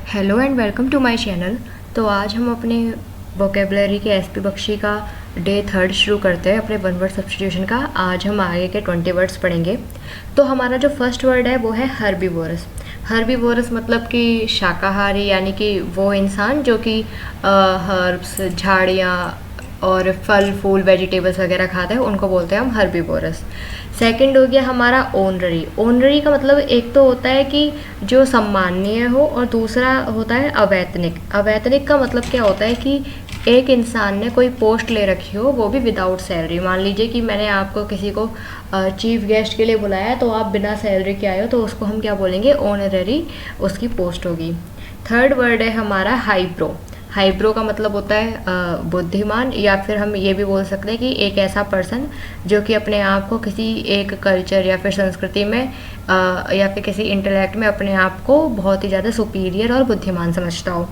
Hello and welcome to my channel. तो आज हम अपने वोकेबलरी के एसपी बख्शी का डे 3 शुरू करते हैं अपने 1 वर्ड सब्स्टिट्यूशन का। आज हम आगे के 20 वर्ड्स पढ़ेंगे। तो हमारा जो फर्स्ट वर्ड है वो है हर्बीवोरस। हर्बीवोरस मतलब कि शाकाहारी, यानी कि वो इंसान जो कि हर्ब्स, झाड़ियाँ और फल फूल वेजिटेबल्स वगैरह खाता है, उनको बोलते हैं हम हर्बीवोरस। सेकंड हो गया हमारा ऑनररी। ऑनररी का मतलब एक तो होता है कि जो सम्माननीय हो, और दूसरा होता है अवैतनिक। अवैतनिक का मतलब क्या होता है कि एक इंसान ने कोई पोस्ट ले रखी हो, वो भी विदाउट सैलरी। मान लीजिए कि मैंने आपको किसी को चीफ गेस्ट के लिए बुलाया, तो आप बिना सैलरी के आए हो, तो उसको हम क्या बोलेंगे? ऑनररी उसकी पोस्ट होगी। थर्ड वर्ड है हमारा हाइब्रो। हाइब्रो का मतलब होता है बुद्धिमान, या फिर हम ये भी बोल सकते हैं कि एक ऐसा पर्सन जो कि अपने आप को किसी एक कल्चर या फिर संस्कृति में या फिर किसी इंटेलेक्ट में अपने आप को बहुत ही ज़्यादा सुपीरियर और बुद्धिमान समझता हो।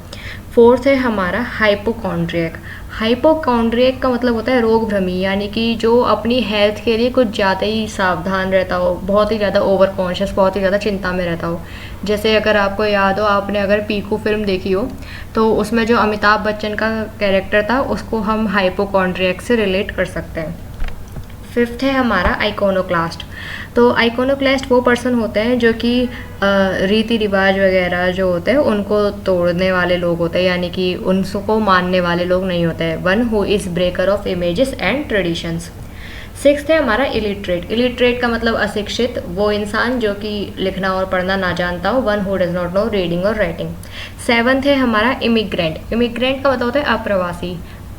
फोर्थ है हमारा हाइपोकॉन्ड्रियक। हाइपोकॉन्ड्रियक का मतलब होता है रोग भ्रमी, यानी कि जो अपनी हेल्थ के लिए कुछ ज़्यादा ही सावधान रहता हो, बहुत ही ज़्यादा ओवर कॉन्शियस, बहुत ही ज़्यादा चिंता में रहता हो। जैसे अगर आपको याद हो, आपने अगर पीकू फिल्म देखी हो, तो उसमें जो अमिताभ बच्चन का कैरेक्टर था, उसको हम हाइपोकॉन्ड्रियक से रिलेट कर सकते हैं। फिफ्थ है हमारा आइकोनोक्लास्ट। तो आइकोनोक्लास्ट वो पर्सन होते हैं जो कि रीति रिवाज वगैरह जो होते हैं उनको तोड़ने वाले लोग होते हैं, यानी कि उनको मानने वाले लोग नहीं होते हैं। One who is breaker of images and traditions. Sixth है हमारा इलिटरेट। इलिटरेट का मतलब अशिक्षित, वो इंसान जो कि लिखना और पढ़ना ना जानता हो। One who does not know reading और राइटिंग। सेवन्थ है हमारा इमिग्रेंट। इमिग्रेंट का मतलब होता है अप्रवासी।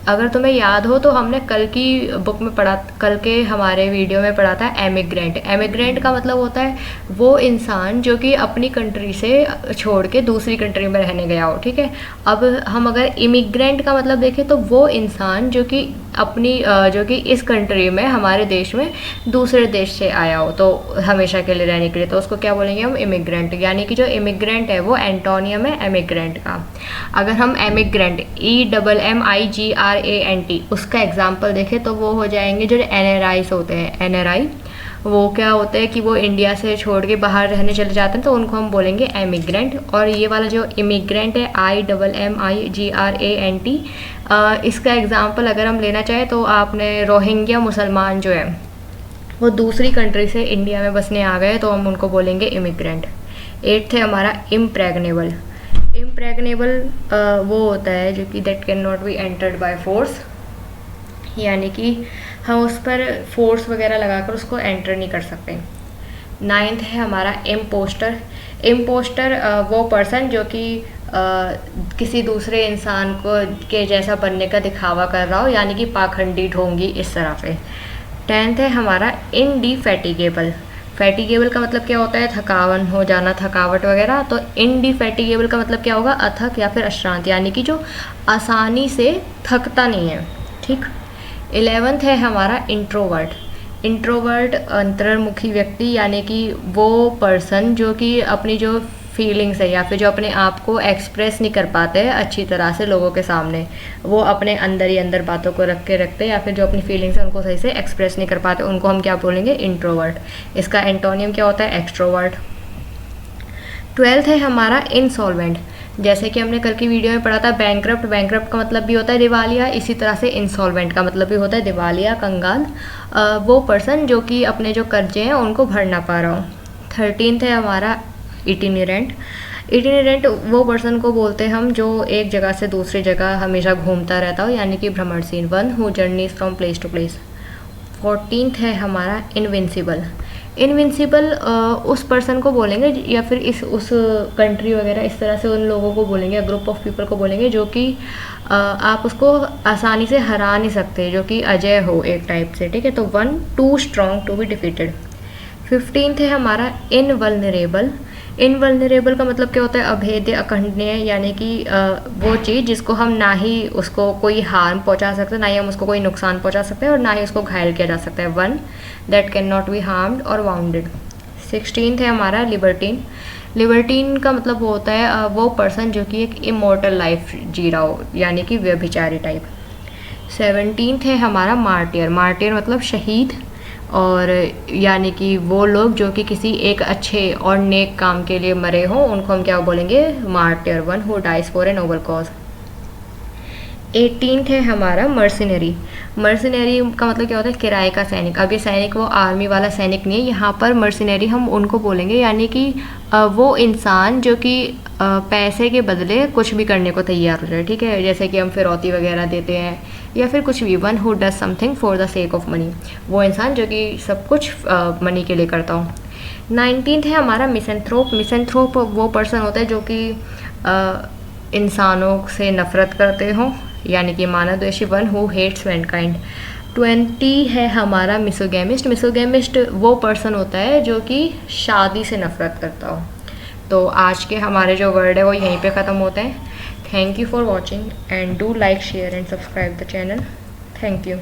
अगर तुम्हें याद हो तो हमने कल की बुक में पढ़ा, कल के हमारे वीडियो में पढ़ा था एमिग्रेंट। एमिग्रेंट का मतलब होता है वो इंसान जो कि अपनी कंट्री से छोड़ के दूसरी कंट्री में रहने गया हो। ठीक है, अब हम अगर इमिग्रेंट का मतलब देखें तो वो इंसान जो कि अपनी जो कि इस कंट्री में, हमारे देश में दूसरे देश से आया हो, तो हमेशा के लिए रहने के लिए, तो उसको क्या बोलेंगे हम? इमिग्रेंट। यानी कि जो इमिग्रेंट है वो एंटोनियम है एमिग्रेंट का। अगर हम एमिग्रेंट EMMIGRANT उसका एग्जाम्पल देखें तो वो हो जाएंगे जो NRIs होते हैं। NRI वो क्या होते हैं कि वो इंडिया से छोड़ के बाहर रहने चले जाते हैं, तो उनको हम बोलेंगे एमिग्रेंट। और ये वाला जो इमिग्रेंट है IMMIGRANT, इसका एग्जाम्पल अगर हम लेना चाहें तो आपने रोहिंग्या मुसलमान जो है वो दूसरी कंट्री से इंडिया में बसने आ गए, तो हम उनको बोलेंगे इमिग्रेंट। एट्थ है हमारा इम्प्रेग्नेबल। इम्प्रेग्नेबल वो होता है जो कि that can not be entered by force, यानी कि हम उस पर फोर्स वगैरह लगाकर उसको एंटर नहीं कर सकते। नाइन्थ है हमारा इम्पोस्टर। इम्पोस्टर वो पर्सन जो कि किसी दूसरे इंसान को के जैसा बनने का दिखावा कर रहा हो, यानी कि पाखंडी, ढोंगी, इस तरह पे। टेंथ है हमारा इनडिफैटिगेबल। फैटिगेबल का मतलब क्या होता है? थकावन हो जाना, थकावट वगैरह। तो इनडिफैटिगेबल का मतलब क्या होगा? अथक या फिर अश्रांत, यानी कि जो आसानी से थकता नहीं है। ठीक। 11th है हमारा इंट्रोवर्ट। इंट्रोवर्ट अंतर्मुखी व्यक्ति, यानी कि वो पर्सन जो कि अपनी जो फीलिंग्स है या फिर जो अपने आप को एक्सप्रेस नहीं कर पाते हैं अच्छी तरह से लोगों के सामने, वो अपने अंदर ही अंदर बातों को रखते या फिर जो अपनी फीलिंग्स है उनको सही से एक्सप्रेस नहीं कर पाते, उनको हम क्या बोलेंगे? इंट्रोवर्ट। इसका एंटोनियम क्या होता है? एक्सट्रोवर्ट। 12th है हमारा इंसॉल्वेंट। जैसे कि हमने कल की वीडियो में पढ़ा था बैंकरप्ट। बैंकरप्ट का मतलब भी होता है दिवालिया, इसी तरह से इंसॉल्वेंट का मतलब भी होता है दिवालिया, कंगाल, वो पर्सन जो कि अपने जो कर्जे हैं उनको भर ना पा रहा हो। 13th है हमारा इटिनेरेंट। इटिनेरेंट वो पर्सन को बोलते हैं हम जो एक जगह से दूसरी जगह हमेशा घूमता रहता हो, यानी कि भ्रमणशील। One who journeys from place to place. 14th है हमारा इनविंसिबल। इनविंसिबल उस पर्सन को बोलेंगे या फिर उस कंट्री वगैरह इस तरह से उन लोगों को बोलेंगे, ग्रुप ऑफ पीपल को बोलेंगे जो कि आप उसको आसानी से हरा नहीं सकते, जो कि अजय हो एक टाइप से। ठीक है, तो one too strong to be defeated. 15th है हमारा इनवल्नरेबल। इनवल्नरेबल का मतलब क्या होता है? अभेद्य, अखंडनीय, यानी कि वो चीज़ जिसको हम ना ही उसको कोई हार्म पहुंचा सकते, ना ही हम उसको कोई नुकसान पहुंचा सकते हैं, और ना ही उसको घायल किया जा सकता है। One that can not be harmed और वाउंडेड। 16th है हमारा लिबर्टीन। लिबर्टीन का मतलब होता है वो पर्सन जो कि एक इमोर्टल लाइफ जी रहा हो, यानी कि व्यभिचारी टाइप। 17th है हमारा मार्टियर। मार्टियर मतलब शहीद, और यानी कि वो लोग जो कि किसी एक अच्छे और नेक काम के लिए मरे हों उनको हम क्या बोलेंगे, martyr, one who dies for a noble cause. 18th है हमारा मर्सिनरी। मर्सिनरी का मतलब क्या होता है, किराए का सैनिक। अब ये सैनिक वो आर्मी वाला सैनिक नहीं है, यहाँ पर मर्सिनरी हम उनको बोलेंगे यानी कि वो इंसान जो कि पैसे के बदले कुछ भी करने को तैयार हो जाए, ठीक है, जैसे कि हम फिरौती वगैरह देते हैं या फिर कुछ भी। One who does something for the sake of money, वो इंसान जो कि सब कुछ मनी के लिए करता हो। 19th है हमारा मिसेंथ्रोप। मिसेंथ्रोप वो पर्सन होता है जो कि इंसानों से नफ़रत करते हों, यानी कि मानवद्वेषी, वन हु हेट्स मैनकाइंड। 20 है हमारा मिसोगेमिस्ट। मिसोगेमिस्ट वो पर्सन होता है जो कि शादी से नफ़रत करता हो। तो आज के हमारे जो वर्ड है वो यहीं पे ख़त्म होते हैं। Thank you for watching and do like, share and subscribe the channel. Thank you.